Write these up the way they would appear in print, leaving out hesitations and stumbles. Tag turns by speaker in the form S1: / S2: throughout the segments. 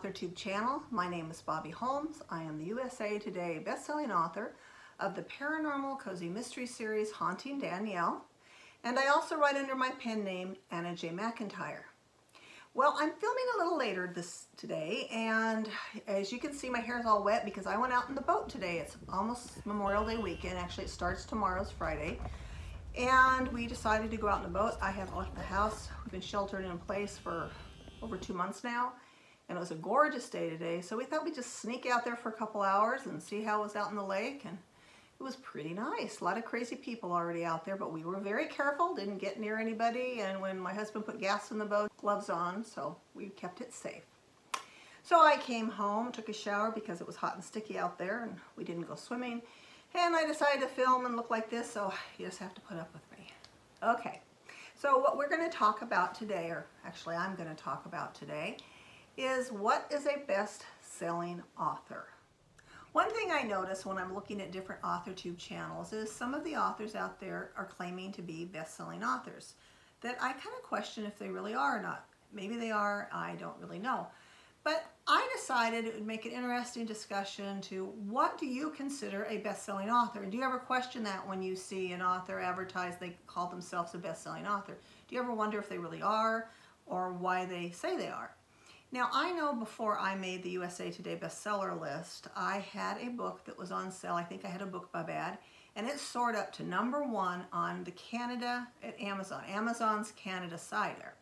S1: AuthorTube channel. My name is Bobbi Holmes. I am the USA Today best-selling author of the paranormal cozy mystery series Haunting Danielle, and I also write under my pen name Anna J. McIntyre. Well, I'm filming a little later today, and as you can see, my hair is all wet because I went out in the boat today. It's almost Memorial Day weekend. Actually, it starts tomorrow's Friday. And we decided to go out in the boat. I have left the house. We've been sheltered in place for over 2 months now. And it was a gorgeous day today. So we thought we'd just sneak out there for a couple hours and see how it was out in the lake. And it was pretty nice. A lot of crazy people already out there, but we were very careful, didn't get near anybody. And when my husband put gas in the boat, gloves on, so we kept it safe. So I came home, took a shower because it was hot and sticky out there and we didn't go swimming. And I decided to film and look like this, so you just have to put up with me. Okay, so what we're going to talk about today, or actually I'm going to talk about today, is what is a best-selling author? One thing I notice when I'm looking at different AuthorTube channels is some of the authors out there are claiming to be best-selling authors that I kind of question if they really are or not. Maybe they are, I don't really know. But I decided it would make an interesting discussion to what do you consider a best-selling author? And do you ever question that when you see an author advertise they call themselves a best-selling author? Do you ever wonder if they really are or why they say they are? Now, I know before I made the USA Today bestseller list, I had a book that was on sale. I think I had a book by bad, and it soared up to #1 on the Canada at Amazon, Amazon's Canada side there.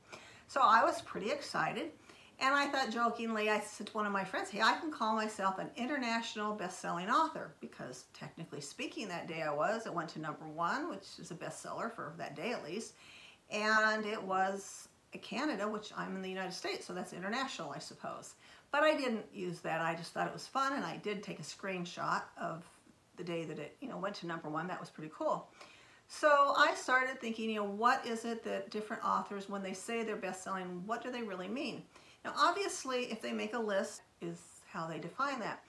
S1: So I was pretty excited. And I thought jokingly, I said to one of my friends, hey, I can call myself an international best-selling author because technically speaking that day it went to #1, which is a bestseller for that day at least. And it was Canada, which I'm in the United States, so that's international, I suppose. But I didn't use that. I just thought it was fun, and I did take a screenshot of the day that it went to #1. That was pretty cool. So I started thinking, what is it that different authors, when they say they're best-selling, what do they really mean? Now, obviously, if they make a list, is how they define that.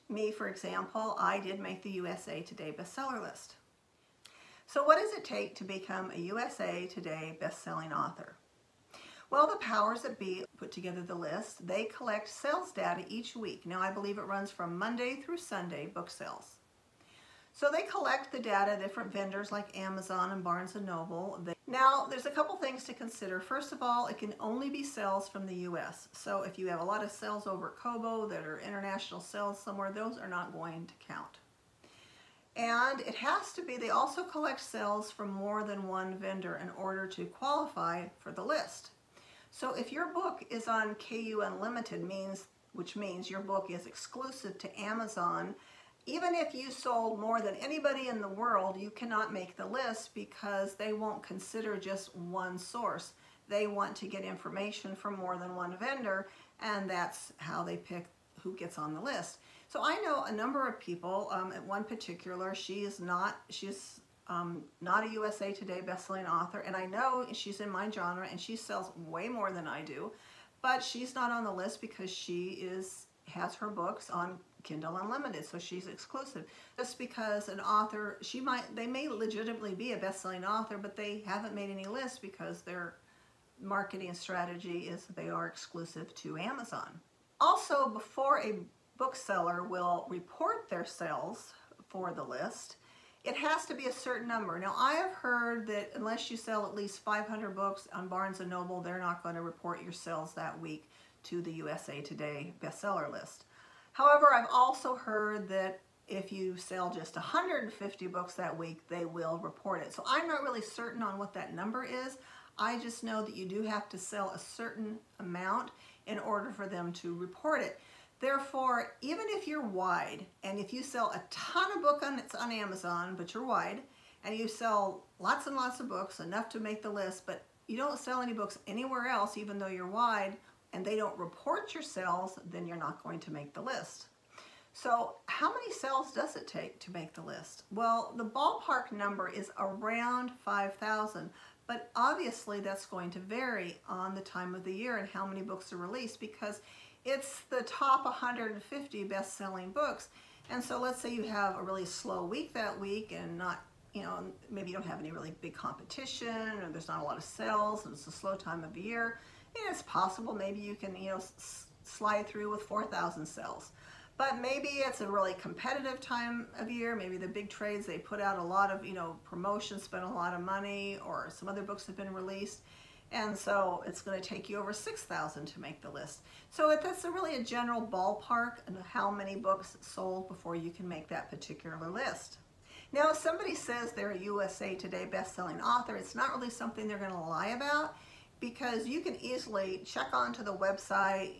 S1: Me, for example, I did make the USA Today bestseller list. So what does it take to become a USA Today bestselling author? Well, the powers that be put together the list. They collect sales data each week. Now, I believe it runs from Monday through Sunday, book sales. So they collect the data, different vendors like Amazon and Barnes & Noble. Now, there's a couple things to consider. First of all, it can only be sales from the U.S. So if you have a lot of sales over at Kobo that are international sales somewhere, those are not going to count. And it has to be, they also collect sales from more than one vendor in order to qualify for the list. So if your book is on KU Unlimited, which means your book is exclusive to Amazon, even if you sold more than anybody in the world, you cannot make the list because they won't consider just one source. They want to get information from more than one vendor, and that's how they pick who gets on the list. So I know a number of people, at one particular, she's not a USA Today bestselling author, and I know she's in my genre and she sells way more than I do, but she's not on the list because she has her books on Kindle Unlimited, so she's exclusive. Just because an author, they may legitimately be a best-selling author, but they haven't made any lists because their marketing strategy is they are exclusive to Amazon. Also, before a bookseller will report their sales for the list, it has to be a certain number. Now, I have heard that unless you sell at least 500 books on Barnes & Noble, they're not going to report your sales that week to the USA Today bestseller list. However, I've also heard that if you sell just 150 books that week, they will report it. So I'm not really certain on what that number is. I just know that you do have to sell a certain amount in order for them to report it. Therefore, even if you're wide, and if you sell a ton of books on Amazon, but you're wide, and you sell lots and lots of books, enough to make the list, but you don't sell any books anywhere else, even though you're wide, and they don't report your sales, then you're not going to make the list. So how many sales does it take to make the list? Well, the ballpark number is around 5,000, but obviously that's going to vary on the time of the year and how many books are released because it's the top 150 best-selling books. And so let's say you have a really slow week that week and not, maybe you don't have any really big competition or there's not a lot of sales and it's a slow time of year. It's possible maybe you can, slide through with 4,000 sales. But maybe it's a really competitive time of year. Maybe the big trades, they put out a lot of, promotions, spend a lot of money, or some other books have been released. And so it's going to take you over 6,000 to make the list. So that's really a general ballpark on how many books sold before you can make that particular list. Now, if somebody says they're a USA Today best-selling author, it's not really something they're going to lie about, because you can easily check onto the website,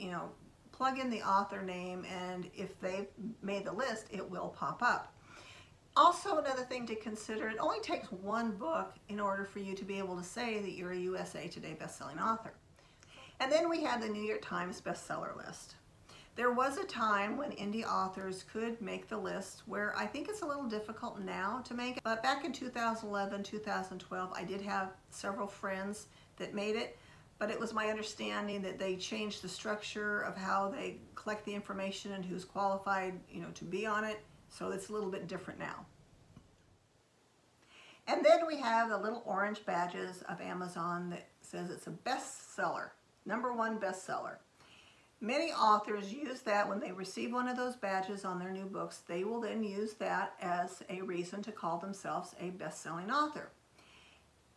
S1: plug in the author name, and if they've made the list, it will pop up. Also, another thing to consider, it only takes one book in order for you to be able to say that you're a USA Today best-selling author. And then we have the New York Times bestseller list. There was a time when indie authors could make the list, where I think it's a little difficult now to make it. But back in 2011, 2012, I did have several friends that made it, but it was my understanding that they changed the structure of how they collect the information and who's qualified, to be on it. So it's a little bit different now. And then we have the little orange badges of Amazon that says it's a bestseller, #1 bestseller. Many authors use that when they receive one of those badges on their new books. They will then use that as a reason to call themselves a best-selling author.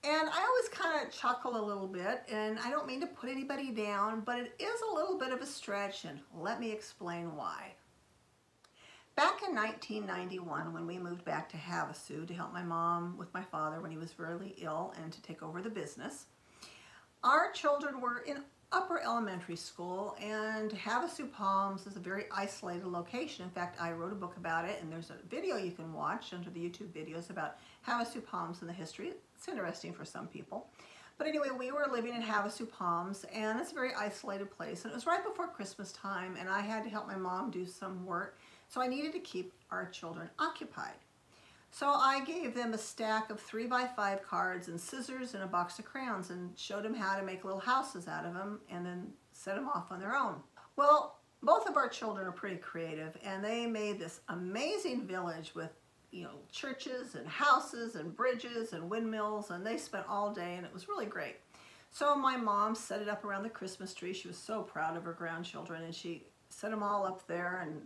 S1: And I always kind of chuckle a little bit, and I don't mean to put anybody down, but it is a little bit of a stretch, and let me explain why. Back in 1991, when we moved back to Havasu to help my mom with my father when he was really ill and to take over the business, our children were in upper elementary school, and Havasu Palms is a very isolated location. In fact, I wrote a book about it, and there's a video you can watch under the YouTube videos about Havasu Palms and the history. It's interesting for some people. But anyway, we were living in Havasu Palms, and it's a very isolated place. And it was right before Christmas time, and I had to help my mom do some work, so I needed to keep our children occupied. So I gave them a stack of 3x5 cards and scissors and a box of crayons and showed them how to make little houses out of them and then set them off on their own. Well, both of our children are pretty creative, and they made this amazing village with, churches and houses and bridges and windmills, and they spent all day, and it was really great. So my mom set it up around the Christmas tree. She was so proud of her grandchildren, and she set them all up there and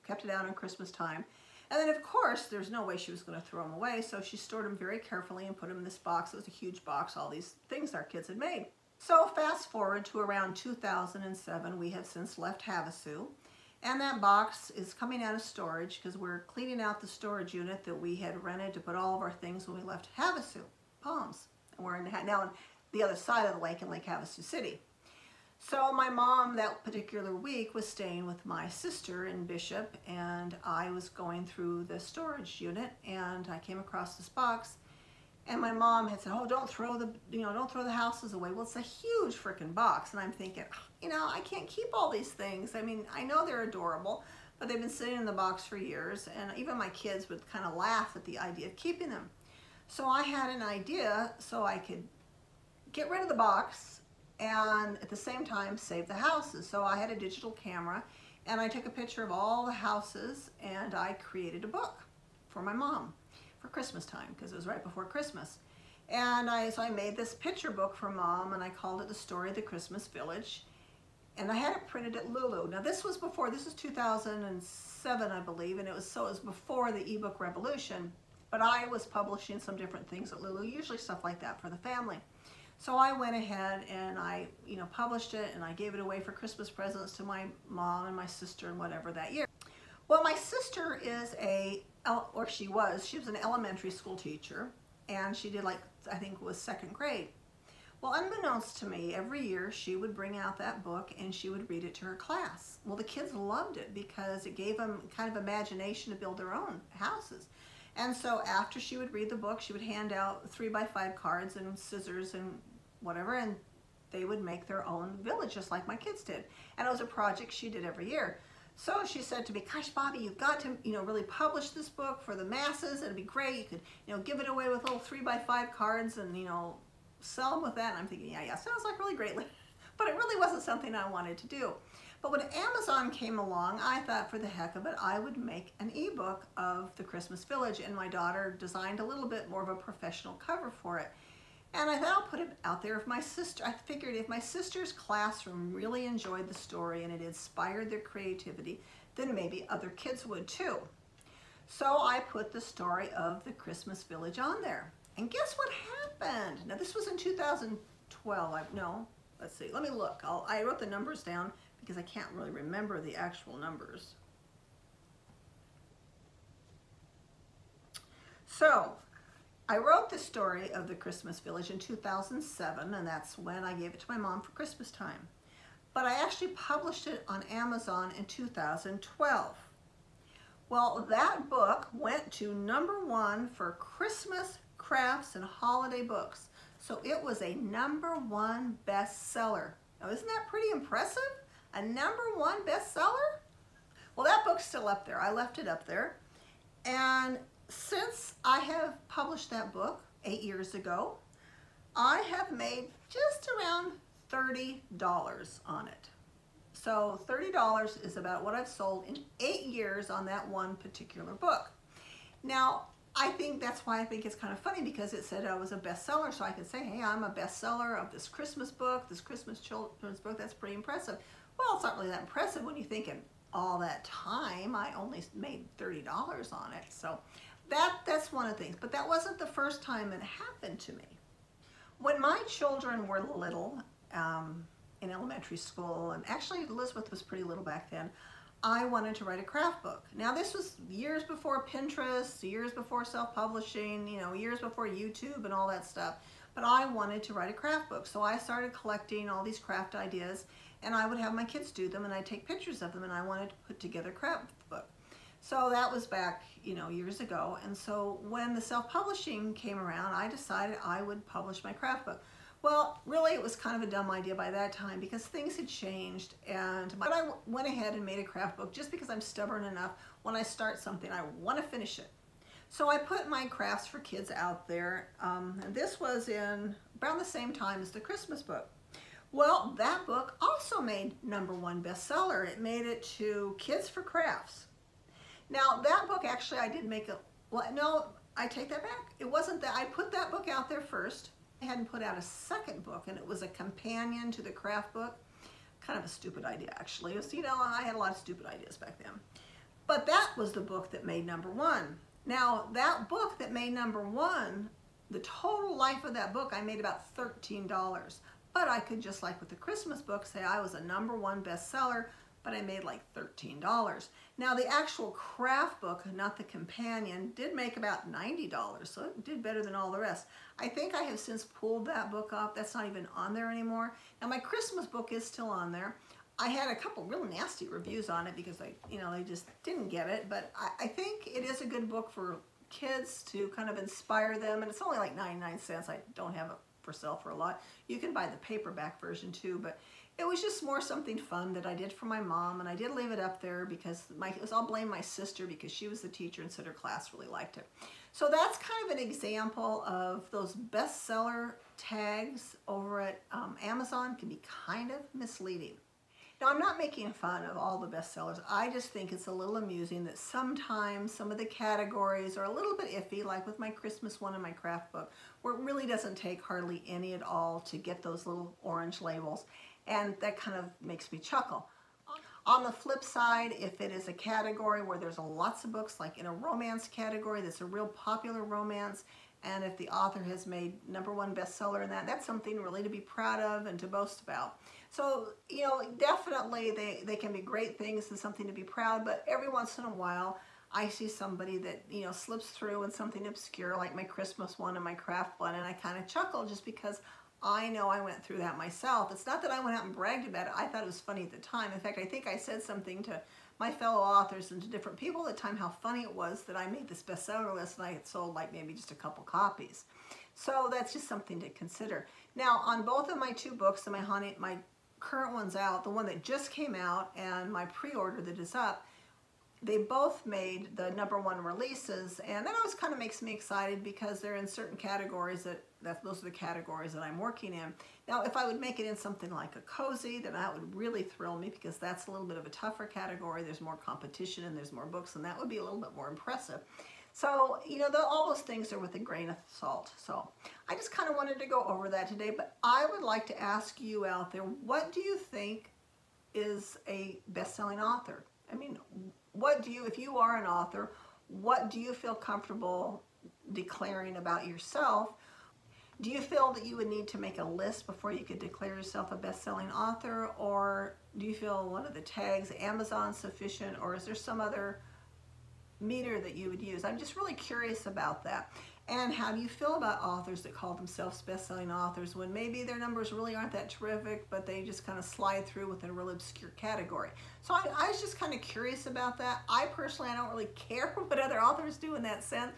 S1: kept it out on Christmas time. And then, of course, there's no way she was going to throw them away, so she stored them very carefully and put them in this box. It was a huge box, all these things our kids had made. So fast forward to around 2007, we have since left Havasu, and that box is coming out of storage because we're cleaning out the storage unit that we had rented to put all of our things when we left Havasu Palms. And we're now on the other side of the lake in Lake Havasu City. So my mom that particular week was staying with my sister in Bishop, and I was going through the storage unit, and I came across this box, and my mom had said, "Oh, don't throw the houses away." Well, it's a huge freaking box, and I'm thinking, I can't keep all these things. I mean, I know they're adorable, but they've been sitting in the box for years, and even my kids would kind of laugh at the idea of keeping them. So I had an idea so I could get rid of the box and at the same time save the houses. So I had a digital camera, and I took a picture of all the houses, and I created a book for my mom for Christmas time, because it was right before Christmas. And so I made this picture book for Mom, and I called it The Story of the Christmas Village, and I had it printed at Lulu. Now this was 2007, I believe, and it was before the ebook revolution, but I was publishing some different things at Lulu, usually stuff like that for the family. So I went ahead and I, published it, and I gave it away for Christmas presents to my mom and my sister and whatever that year. Well, my sister is she was an elementary school teacher, and she did, I think it was 2nd grade. Well, unbeknownst to me, every year she would bring out that book and she would read it to her class. Well, the kids loved it because it gave them kind of imagination to build their own houses. And so after she would read the book, she would hand out 3x5 cards and scissors and whatever, and they would make their own village just like my kids did. And it was a project she did every year. So she said to me, "Gosh, Bobbi, you've got to, really publish this book for the masses. It'd be great. You could, give it away with little 3x5 cards and, sell them with that." And I'm thinking, yeah, sounds like really great. But it really wasn't something I wanted to do. But when Amazon came along, I thought for the heck of it, I would make an ebook of the Christmas Village. And my daughter designed a little bit more of a professional cover for it. And I thought I'll put it out there. I figured if my sister's classroom really enjoyed the story and it inspired their creativity, then maybe other kids would too. So I put the story of the Christmas Village on there. And guess what happened? Now this was in 2012. No, let's see, let me look. I wrote the numbers down because I can't really remember the actual numbers. So I wrote the story of the Christmas Village in 2007, and that's when I gave it to my mom for Christmas time. But I actually published it on Amazon in 2012. Well, that book went to #1 for Christmas crafts and holiday books. So it was a #1 bestseller. Now, isn't that pretty impressive? A #1 bestseller? Well, that book's still up there. I left it up there. And since I have published that book 8 years ago, I have made just around $30 on it. So $30 is about what I've sold in 8 years on that one particular book. Now, I think that's why I think it's kind of funny, because it said I was a bestseller, so I could say, hey, I'm a bestseller of this Christmas book, this Christmas children's book. That's pretty impressive. Well, it's not really that impressive when you think in all that time I only made $30 on it. So that's one of the things. But that wasn't the first time it happened to me. When my children were little, in elementary school, and actually Elizabeth was pretty little back then, I wanted to write a craft book. Now this was years before Pinterest, years before self-publishing, years before YouTube and all that stuff. But I wanted to write a craft book. So I started collecting all these craft ideas, and I would have my kids do them, and I'd take pictures of them, and I wanted to put together a craft book. So that was back, years ago. And so when the self-publishing came around, I decided I would publish my craft book. Well, really, it was kind of a dumb idea by that time because things had changed, but I went ahead and made a craft book just because I'm stubborn enough. When I start something, I want to finish it. So I put my crafts for kids out there, and this was in around the same time as the Christmas book. Well, that book also made #1 bestseller. It made it to Kids for Crafts. Now, that book actually I did make no, I take that back. It wasn't that. I put that book out there first. I hadn't put out a second book, and it was a companion to the craft book. Kind of a stupid idea, actually. It was, I had a lot of stupid ideas back then. But that was the book that made #1. Now, that book that made #1, the total life of that book, I made about $13. But I could, just like with the Christmas book, say I was a #1 bestseller, but I made like $13. Now, the actual craft book, not the companion, did make about $90, so it did better than all the rest. I think I have since pulled that book off. That's not even on there anymore. Now, my Christmas book is still on there. I had a couple real nasty reviews on it because they just didn't get it, but I think it is a good book for kids to kind of inspire them, and it's only like 99 cents. I don't have it for sale for a lot. You can buy the paperback version too, but it was just more something fun that I did for my mom, and I did leave it up there because I'll blame my sister because she was the teacher and said her class really liked it. So that's kind of an example of those bestseller tags over at Amazon can be kind of misleading. Now, I'm not making fun of all the bestsellers. I just think it's a little amusing that sometimes some of the categories are a little bit iffy, like with my Christmas one and my craft book, where it really doesn't take hardly any at all to get those little orange labels. And that kind of makes me chuckle. On the flip side, if it is a category where there's lots of books, like in a romance category that's a real popular romance, and if the author has made #1 bestseller in that, that's something really to be proud of and to boast about. So, definitely they can be great things and something to be proud, but every once in a while, I see somebody that, slips through in something obscure like my Christmas one and my craft one, and I kind of chuckle just because I know I went through that myself. It's not that I went out and bragged about it. I thought it was funny at the time. In fact, I think I said something to my fellow authors and to different people at the time how funny it was that I made this bestseller list and I had sold like maybe just a couple copies. So that's just something to consider. Now, on both of my 2 books, and my current one's out, the one that just came out, and my pre-order that is up, they both made the #1 releases, and that always kind of makes me excited because they're in certain categories those are the categories that I'm working in. Now, if I would make it in something like a cozy, then that would really thrill me because that's a little bit of a tougher category. There's more competition and there's more books, and that would be a little bit more impressive. So, all those things are with a grain of salt. So I just kind of wanted to go over that today, but I would like to ask you out there, what do you think is a best-selling author? I mean, if you are an author, what do you feel comfortable declaring about yourself? Do you feel that you would need to make a list before you could declare yourself a best-selling author, or do you feel one of the tags, Amazon, sufficient, or is there some other meter that you would use? I'm just really curious about that. And how do you feel about authors that call themselves best-selling authors when maybe their numbers really aren't that terrific, but they just kind of slide through within a really obscure category? So I was just kind of curious about that. I personally, I don't really care what other authors do in that sense,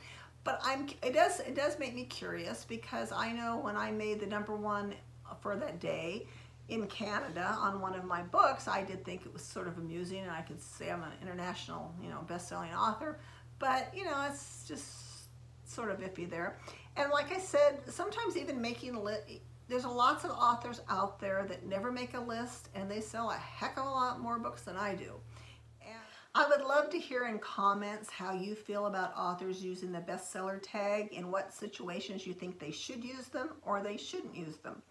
S1: but it does make me curious, because I know when I made the #1 for that day in Canada on one of my books, I did think it was sort of amusing, and I could say I'm an international, best-selling author, but it's just sort of iffy there. And like I said, sometimes even making a list, there's lots of authors out there that never make a list, and they sell a heck of a lot more books than I do. And I would love to hear in comments how you feel about authors using the bestseller tag, in what situations you think they should use them or they shouldn't use them.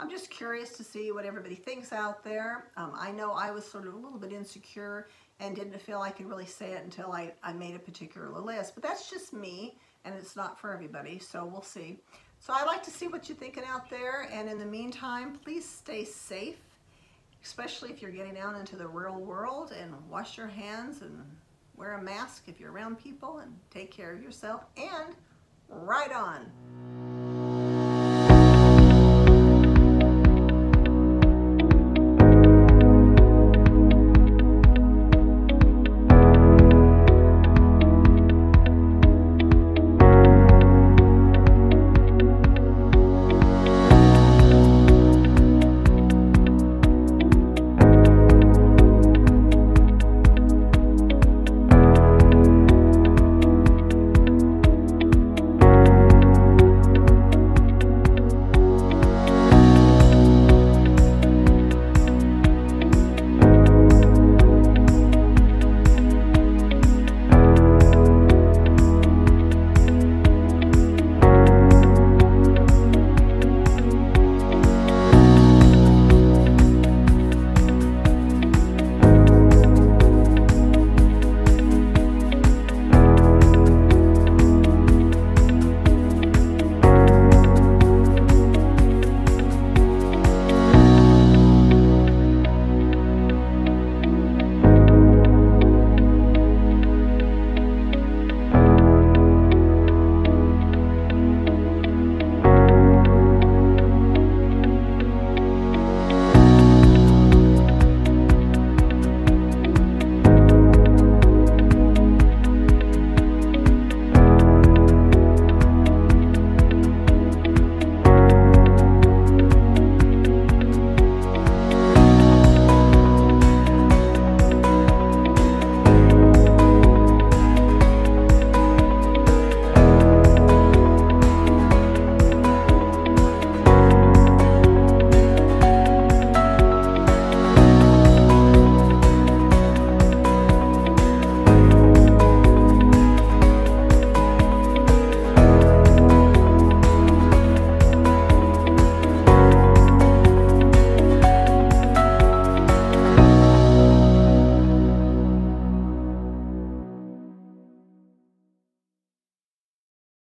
S1: I'm just curious to see what everybody thinks out there. I know I was sort of a little bit insecure and didn't feel I could really say it until I made a particular list, but that's just me, and it's not for everybody, so we'll see. So I'd like to see what you're thinking out there, and in the meantime, please stay safe, especially if you're getting out into the real world, and wash your hands and wear a mask if you're around people, and take care of yourself, and right on.